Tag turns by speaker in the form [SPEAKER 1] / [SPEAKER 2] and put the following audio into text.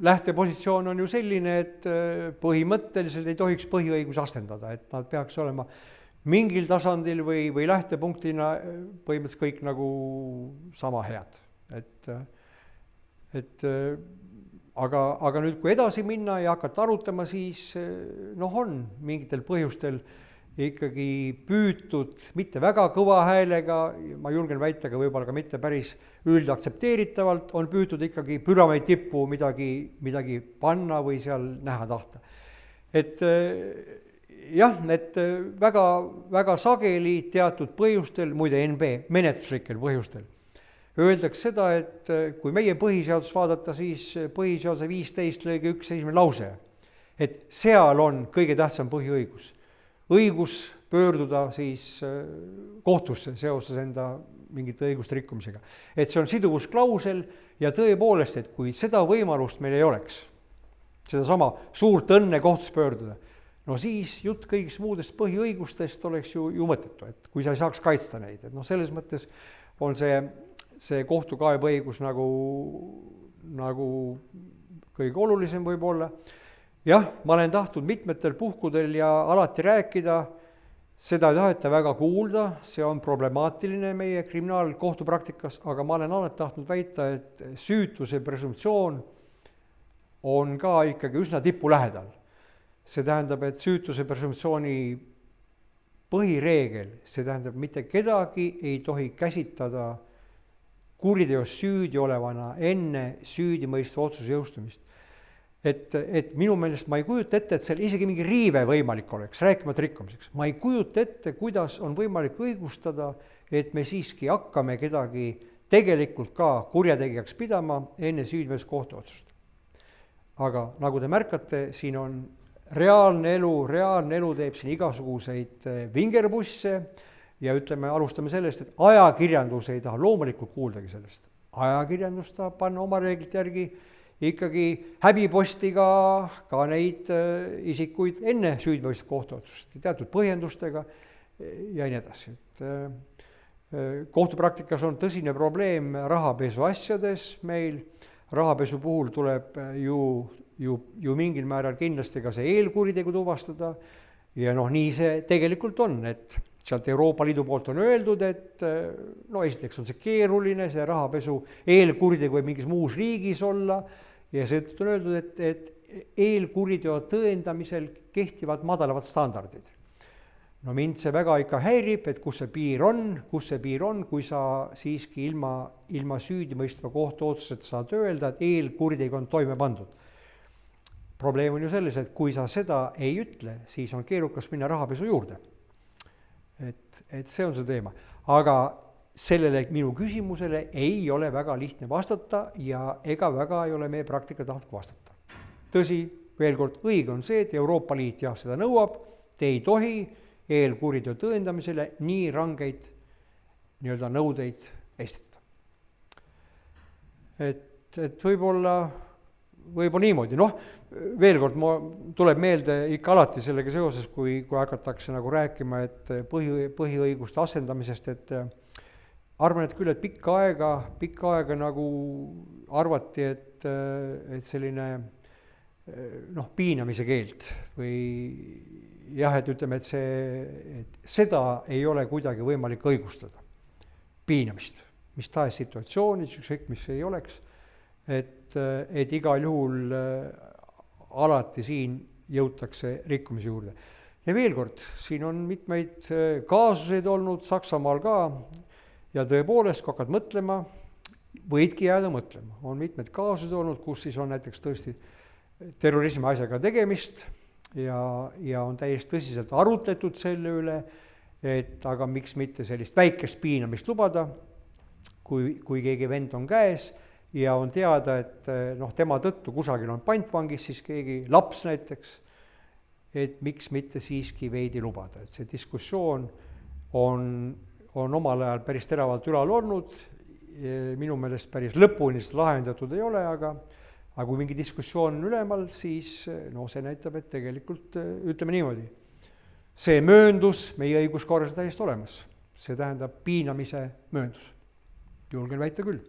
[SPEAKER 1] lähtepositsioon on ju selline, et põhimõtteliselt ei tohiks põhiõigus astendada, et nad peaks olema mingil tasandil või lähtepunktina põhimõtteliselt kõik nagu sama head. Aga nüüd, kui edasi minna ja hakata arutama, siis on mingitel põhjustel ikkagi püütud mitte väga kõva häälega, ma julgen väita ka võib-olla ka mitte päris üldaktsepteeritavalt, on püütud ikkagi püramiidi tippu midagi panna või seal näha tahta. Et väga, väga sageli teatud põhjustel, muide NB, menetluslikel põhjustel, öeldakse seda, et kui meie põhiseadust vaadata, siis põhiseaduse 15 lõige 1 esimene lause, et seal on kõige tähtsam põhiõigus. Õigus pöörduda siis kohtusse seoses enda mingite õiguste rikkumisega. Et see on siduvusklausel ja tõepoolest, et kui seda võimalust meil ei oleks, seda sama suurt õnne kohtus pöörduda, no siis jutt kõigist muudest põhiõigustest oleks ju mõttetu, et kui sa ei saaks kaitsta neid. Et selles mõttes on see kohtukaebeõigus nagu kõige olulisem võib-olla. Jah, ma olen tahtnud mitmetel puhkudel ja alati rääkida, seda ei taheta väga kuulda, see on problemaatiline meie kriminaalkohtupraktikas, aga ma olen alati tahtnud väita, et süütuse presumptsioon on ka ikkagi üsna tipu lähedal. See tähendab, et süütuse presumptsiooni põhireegel, see tähendab, mitte kedagi ei tohi käsitada kuriteos süüdi olevana enne süüdimõistva otsuse jõustumist. Et minu meelest ma ei kujuta ette, et seal isegi mingi riive võimalik oleks, rääkimata rikkumiseks. Ma ei kujuta ette, kuidas on võimalik õigustada, et me siiski hakkame kedagi tegelikult ka kurjategijaks pidama enne süüdimõistva kohtuotsust. Aga nagu te märkate, siin on reaalne elu teeb siin igasuguseid vingerbusse ja ütleme, alustame sellest, et ajakirjandus ei taha loomulikult kuuldagi sellest. Ajakirjandus tahab panna oma reeglite järgi ikkagi häbipostiga ka neid isikuid enne süüdimõistva kohtuotsust, teatud põhjendustega ja nii edasi. Kohtupraktikas on tõsine probleem rahapesu asjades meil. Rahapesu puhul tuleb ju mingil määral kindlasti ka see eelkuritegu tuvastada ja nii see tegelikult on, et sealt Euroopa Liidu poolt on öeldud, et esiteks on see keeruline, see rahapesu eelkuritegu võib mingis muus riigis olla ja seetõttu on öeldud, et eelkuriteo tõendamisel kehtivad madalavad standardid. Mind see väga ikka häirib, et kus see piir on, kui sa siiski ilma süüdimõistva kohtuotsuseta saad öelda, et eelkuritegu on toime pandud. Probleem on ju selles, et kui sa seda ei ütle, siis on keerukas minna rahapesu juurde. Et see on see teema. Aga sellele minu küsimusele ei ole väga lihtne vastata ja ega väga ei ole meie praktika tahtnud vastata. Tõsi, veel kord, õige on see, et Euroopa Liit seda nõuab, te ei tohi eelkuriteo tõendamisele nii rangeid nõudeid esitada. Et võib-olla niimoodi. Veel kord, tuleb meelde ikka alati sellega seoses, kui hakatakse rääkima, et põhiõiguste asendamisest, et arvan, et küll, et pikka aega nagu arvati, et selline piinamise keeld või et ütleme, et seda ei ole kuidagi võimalik õigustada. Piinamist, mis tahes situatsioonis, ükskõik mis ei oleks, et igal juhul alati siin jõutakse rikkumise juurde. Ja veel kord, siin on mitmeid kaasuseid olnud Saksamaal ka ja tõepoolest, kui hakkad mõtlema, võidki jääda mõtlema. On mitmed kaasused olnud, kus siis on näiteks tõesti terrorismi asjaga tegemist ja on täiesti tõsiselt arutletud selle üle, et aga miks mitte sellist väikest piinamist lubada, kui keegi vend on käes ja on teada, et tema tõttu kusagil on pantvangis, siis keegi laps näiteks, et miks mitte siiski veidi lubada. Et see diskussioon on omal ajal päris teravalt ülal olnud, minu meelest päris lõpuni lahendatud ei ole, aga kui mingi diskussioon on ülemal, siis see näitab, et tegelikult ütleme niimoodi, see mööndus meie õiguskorras on täiesti olemas. See tähendab piinamise mööndus. Julgen väita küll.